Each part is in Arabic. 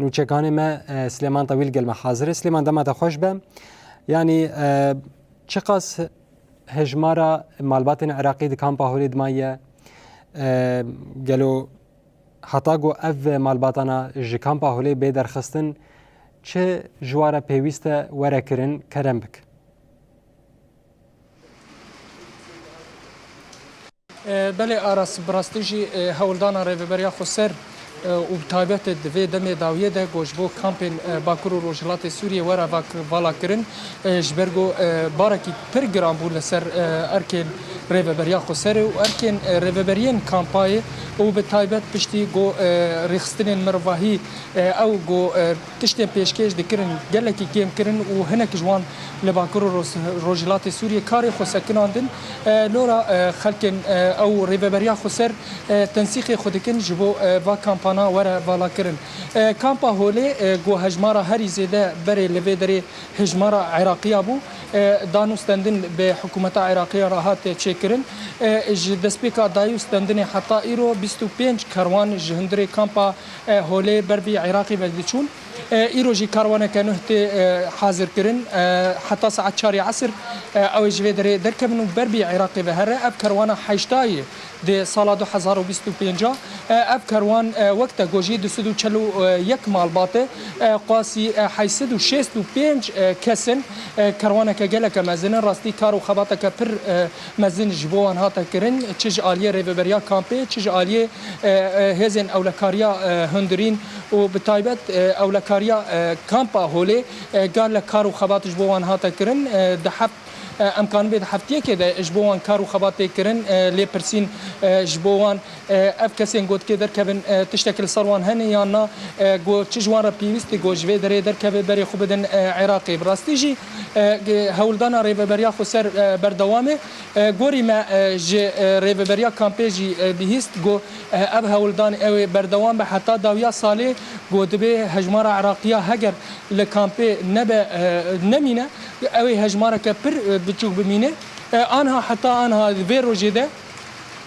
نوچکان ما سلیمان طویل گل محاضر سلیمان دمت خوش به یعنی چقاس هجمارا مالبات عراقی دی کامپا هولید مایه گلو حتا گو اف مالباتانا جی کامپا هولی بی درخستن چه جوارا پیویست وره کرن کرم بک؟ بله آراس براستیجی هولدانا ریوبریا خسر و بتایبەت divê demê dawiyê de gojbo kampên Bakur û Rojhilatê Sûriyê were vala kirin ji ber got barekî pir giran bû li ser erkên rêveberiya Xweserê û erkên rêveberiyên kampayê û bi taybet piştî got rêxistinên mirovahî ew got tiştên pêşkêş dikirin gelekî kêm kirin û hinek ji wan li Bakur û Rojhilatê Sûriyê karê xwesekinan din lora xelkên ew rêveberiya Xweser tensîxê xwe dikin ji bo va kampana were vala kirin. Kampa holê got hejmara herî zêde berê li vê derê hejmara Iraqîya bû danûstendin bi hikûmeta Iraqîya re hat çêkirin ji destpêka dayûstendinê heta îro 25 kerwan ji hundirê kampa holê ber vî Iraqî ve diçûn. îro jî karwaneke nûh tê hazir kirin heta saet 4 esr ew ji vê derê derkevin û ber vî Iraqî ve here ev kerwana heştayê di sala 2025 ev kerwan wekte gojî 241 malbatê qasî 865 kesin kerwaneke geleke mezinin rastî kar û xebateke pir mezin ji bo wan hate kirin çi ji aliyê rêveberiya kampê çi ji aliyê hêzên ewlekariya hundirîn û bi taybet ewlekariya kampa holê gale kar û xebat ji bo wan hate kirin di heft امکان به هفتیه که ده جبوان کار و خبات کرن لیپرسین جبوان اف کسین گوت که در کبن تشتکل سروان هنی یا نه گو چجوان را پیوستی گو جوی دره در کبه بری خوب دن عراقی براستیجی هولدان ریوبریا خسر بردوامه گوری ما ج ریوبریا کامپیجی بهست گو اب هولدان او بردوام به حتی داویا ساله گو دبه هجمار عراقیه هگر لکامپی نبه نمینه او هجمار که پر بتشوف بمينه انها حتى انها فيرو جده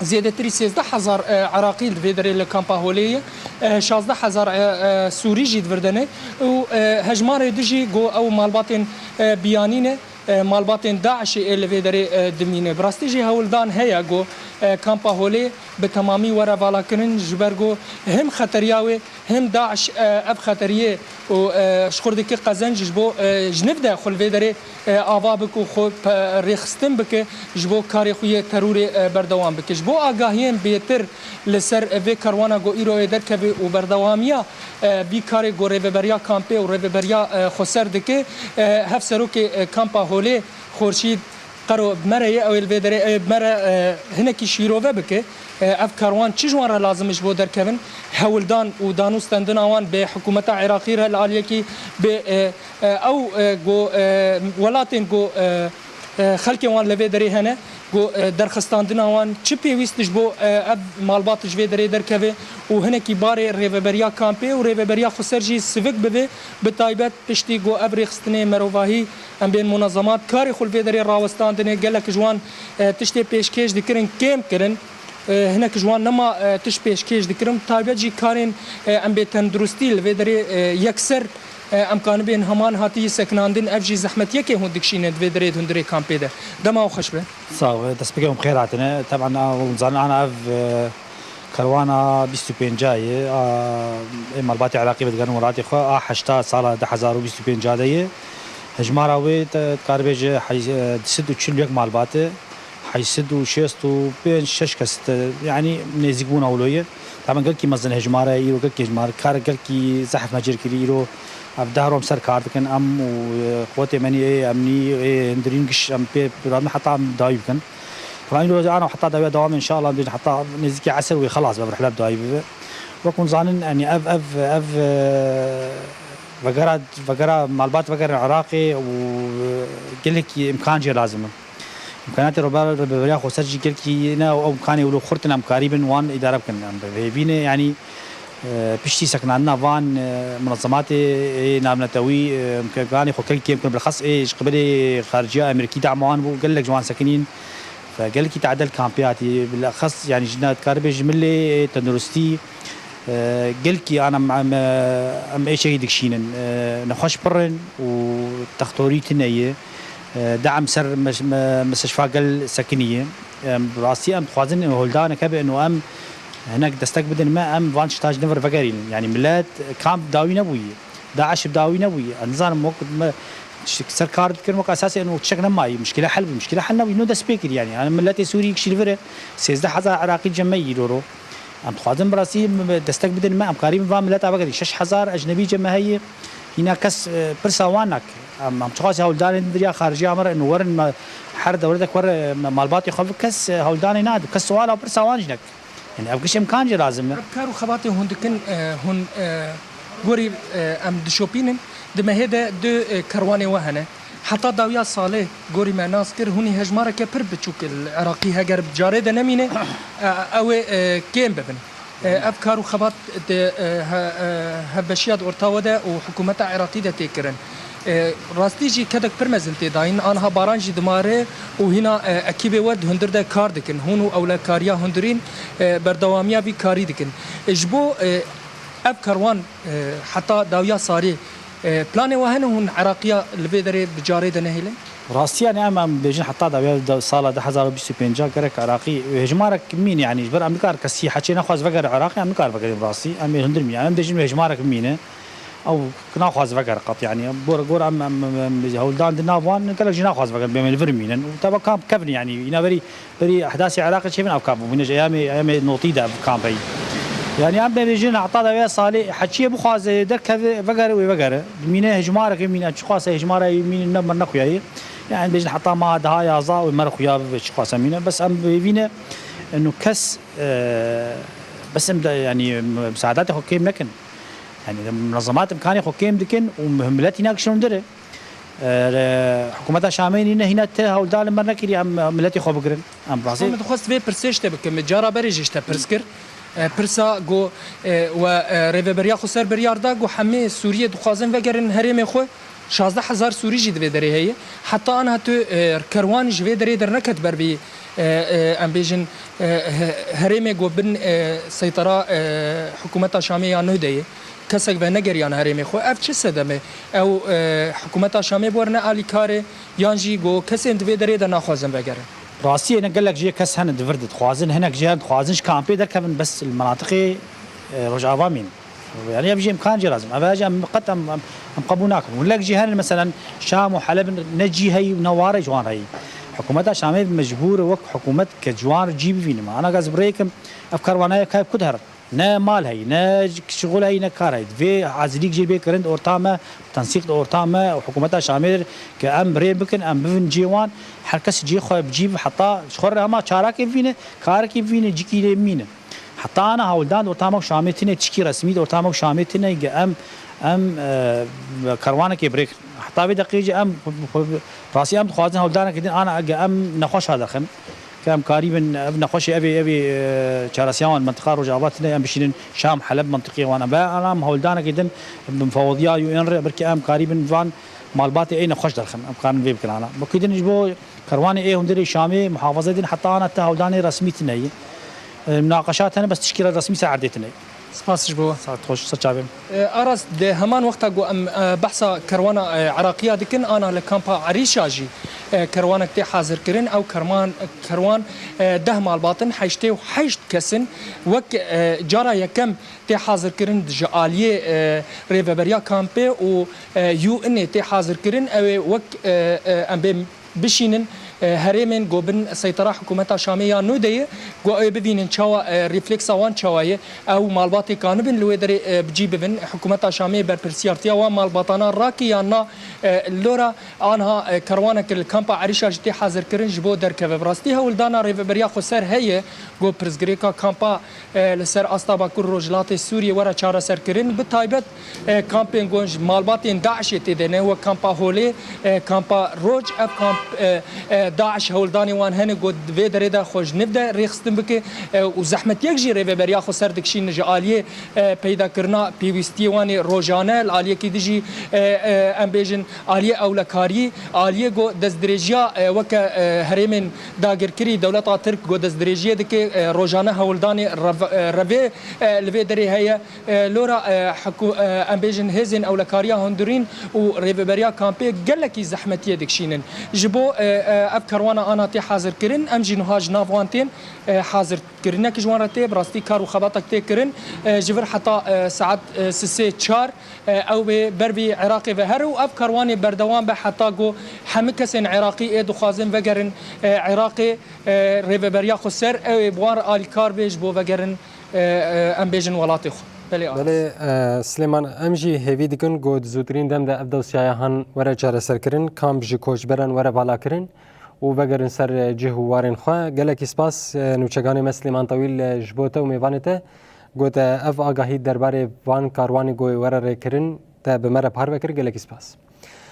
زيادة 13000 عراقي في دري الكامبا هوليه 16000 سوري جيد فردنه وهجمار دجي جو او مالباتين بيانينه مالباتين داعش اللي في دري دمينه براستيجي هولدان هيا جو كامبا هولي بتمامي ورا فالا كرن جبرجو هم خطرياوي هم داعش اف خطريه وشخوردكي قزنج جبو جنب داخل في دري آوابك وخو ريخستن بك جبو كاري خويه تروري بردوام بك جبو آگاهيين بيتر لسر في كروانا جو ايرو دركبي وبردواميا بي كاري جو ريفبريا كامبي وريفبريا خسر دكي هفسروكي كامبا هولي خورشيد قرو بمره او الفيدري بمره هناكي شيروفه بك اف كاروان تشجوان را لازمش بو دركبن هولدان و دانوستندن اوان به حكومه عراقيه العاليه به او جو ولاتن جو خلق وان لفيدري هنا جو درخستاندن اوان چي پيويستش بو اب مالبات جوي دري دركبه و هناكي باري ريفبريا كامبي و ريفبريا خسرجي سيفيك بده بتايبت پشتي جو ابريخستني مروواهي ام بين منظمات كاري خل فيدري راوستاندني قالك جوان تشتي بيشكيش دكرن كيم كرن هناك جوان نما تش بيشكيش دكرم تايبت جي كارين ام بي تندرستي الفيدري يكسر امکان بین همان هاتی سکناندن افجی زحمت یکی هندکشینه دویدرید هندری کامپی ده دما و خشبه صاحب تسبيقهم بخير عتنا طبعا ونظن انا اف كروانا 25 جاي مالباتي عراقي بدغن مراتي خو حشتا سال 2025 جايه هجمارا وي تقربج حيسد وتشليك مالباتي حيسد وشيست وبين ششكست يعني نزيقون اولويه طبعا قال كي مزن هجمارا يرو قال كي هجمار كار قال كي زحف ماجر كيرو ابدارهم سر كارد كان ام وقوتي مني امني هندرينجش ام بي حتى دايب كان فاني انا حتى دوام ان شاء الله بدي حتى نزكي عسل وخلاص بروح لها دايب وكون ظانن يعني اف فقرا مالبات فقر عراقي وقال لك امكان جي لازم امكانات ربا خسرجي قال لك انا او امكاني ولو خرتنا قريبا وان اداره كان بينه يعني بشتي سكننا فان منظمات نامنتوي امكاني خو كل يمكن بالخاص ايش قبل خارجيه امريكيه دعموان وقال لك جوان ساكنين فقال لك تعدل كامبياتي بالاخص يعني جنات كاربي جمله تندرستي قلكي أنا أم أي شيء دكشينن نخش برن وتختوري تنية دعم سر مستشفى قل سكنية براسي أم خوازن هولدان كبه إنه أم هناك دستك بدن ما أم فانش تاج نفر فقرين يعني ملات كامب داوي نبوية داعش بداوي نبوية النظام وقت ما سركار كرمك أساسي إنه تشكنا معي مشكلة حل مشكلة حل نبي إنه ده سبيكر يعني أنا ملات سوري كشيل 13000 عراقي جمعي يدورو أم خوازن براسي دستك بدن ما أم قريب فام ملات أبغى 6000 أجنبي جمعي هنا كس برسوانك أم تخاص هولدان دريا خارجية أمر إنه ورن حر دولتك ور مالباتي خف كس هولدان ناد كس سؤال أو برسوانجنك يعني أبغى شيء مكان لازم أفكار وخباتي هندكن هن غوري أم دشوبينن دمهدا دو كرواني وهنا حتى داويا صالح غوري ما ناس كر هوني هجمارة كبر بتشوك العراقي هجر بجارة نمينه أو كيم ببن أفكار وخبات هبشيات أورتاودا وحكومة عراقية ده تكرن راستيجي كدك برمزنتي داين أنا بارانجي دماره وهنا أكيد ود هندر ده كار دكن هونو أولا كاريا هندرين بردواميا بي كاري دكن إجبو أب كروان حتى داويا صاري بلاني وهنا هون عراقية اللي بجاري ده نهيلن راستي يعني أمام بيجين حتى داويا صالة 2025 كرك عراقي هجمارك مين يعني جبر أمريكا كسي حكينا خاص فقر عراقي أمريكا فقر راسي أمي هندر مين أنا بيجين هجمارك مينه او كنا خاص فقر قط يعني بور ام هولدان دنافوان قال جينا خاص فقر بين الفرمين وتبا كامب كفن يعني هنا بري احداث عراقي شايفين او كامب من ايام نوطي ده كامب يعني عم بيجينا عطا ده صالح حكي ابو خاز دك فقر وفقر مين هجمارك مين اشخاص هجماره مين نمر نخويا يعني بيجي حتى ما دهايا ظا ومر خويا اشخاص مين بس ام بينا انه كس بس يعني مساعدات حكيم لكن يعني منظمات امكانيه حكيم دكن ومهملات هناك شلون دري حكومتها شامين هنا هول دال مرنا كري ام ملتي خو بقرن ام براسي ما تخص في برسيش تبك مجارا بريجش تبرسكر برسا جو و ريفبريا خسر برياردا جو حمي سوريا دخازن وگرن هرم خو 16000 سوري جد بدري هي حتى انا تو كروان جوي دري درنكت بربي ام بيجن هرم جو بن سيطره حكومتها شاميه نهديه كسك بنجريان هرمي خو اف چه سدمه او حكومت شامي بورنا الي كاره يانجي جو كسن دوي دري د ناخوازن بگره راسي انا قال لك جي كس هن دفرد خوازن هناك جهاد خوازنش كامبي در كفن بس المناطق رجعوا مين يعني بيجي امكان جي لازم اباجي قد ام قبوناكم ولا جهان مثلا شام وحلب نجي هي نوار جوان هي حكومتها شامي مجبور وقت حكومه كجوان جيب فينما انا غاز بريكم افكار وانا كايب كدهر نا مال هي نا شغل هي نا كار هي في عزليك جيل بيكرند اورتاما تنسيق اورتاما وحكومتها شامل كام بري بكن ام بفن جيوان حركس جي خو بجيب حتى شخر ما شارك فينا كارك فينا جيكي مين حتى انا هولدان اورتاما شامتني تشكي رسمي اورتاما شامتني ام كروانه كي بريك حتى بدقيقه ام راسي ام خوازن هولدان كدين انا ام نخوش هذا خم كام قريبا نخوش ابي شارسيان منطقه رجعاتنا ام بشين شام حلب منطقيه وانا انا هولدان كدن مفوضيا يو ان بركي ام قريبا فان مالباتي اي نخوش درخم ام كان في بكن انا بكيدن جبو كرواني اي هندري شامي محافظه دين حتى انا هولداني رسميتنا مناقشات انا بس تشكيله رسمي ساعدتني سپاس جبو ساعت خوش صچابم ارس ده همان وقتا جو ام بحثا كروانا عراقيه دكن انا لكامبا عريشاجي كروانا تي حاضر كرين او كروان ده مال باطن حيشتي وحيشت كسن وك جارا يكم تي حاضر كرين جاليه ريفبريا كامبي و يو ان تي حاضر كرين او وك ام بشينن هرمن گوبن سيطرة حكومة شامية نودية گو ببینن چوا ريفلكس وان چوايه او مالباتي كانبن لو دري بجيب بن حكومة شامية برپرسيارتيا و مالباتانا راكيانا لورا انها كروانه الكامبا عريشه جتي حاضر كرن جبو در كبراستي هولدانا ريفبريا خسر هي گو برزگريكا كامبا لسر استابا كور روجلات سوريا ورا چارا سر كرن بتايبت كامبين گونج مالباتين داعش تدنه و كامبا هولي كامبا روج اف كامب داعش هولدانی وان هنه گود وی درida خوش نبدا ریخستن بک و زحمت یک جی ریبریا خو سر دکشین نجالیه پیدا کرنا پیوستی وانی روزانه الیه کی دجی ام بیژن الیه اولکاری الیه گو دزدرجیا وک هرمن داگرکری دولت ترک گو دزدرجیا دک روزانه هولدانی روی لوی دری هيا لورا حكو ام بیژن هزن اولکاریا هندرین و ریبریا کامپی گلکی زحمتیه دکشینن جبو اف كروانا انا تي حاضر كرن ام جنهاج نافوانتين حاضر كرنا كجوانتي براستي كارو خبطك تي كرن جبر حتى ساعات سسي تشار او بربي عراقي وهرو اف كرواني بردوان به حتى جو حمكسن عراقي ادو خازن وگرن عراقي ريبريا خسر او بوار الكار بيج بو وگرن ام بيجن ولاتي بله سلیمان امجی هیوی دکن گود زودترین دم ده افدو سیاهان وره چاره سر کرن کام جی کوچ برن وره بالا کرن و وگرن سر جهوارن خواه گلک اسپاس نوچگان مسلمان طویل جبوته و میوانته گود اف آگاهی درباره وان کاروانی گوی وره ری کرن تا بمره پار بکر گلک اسپاس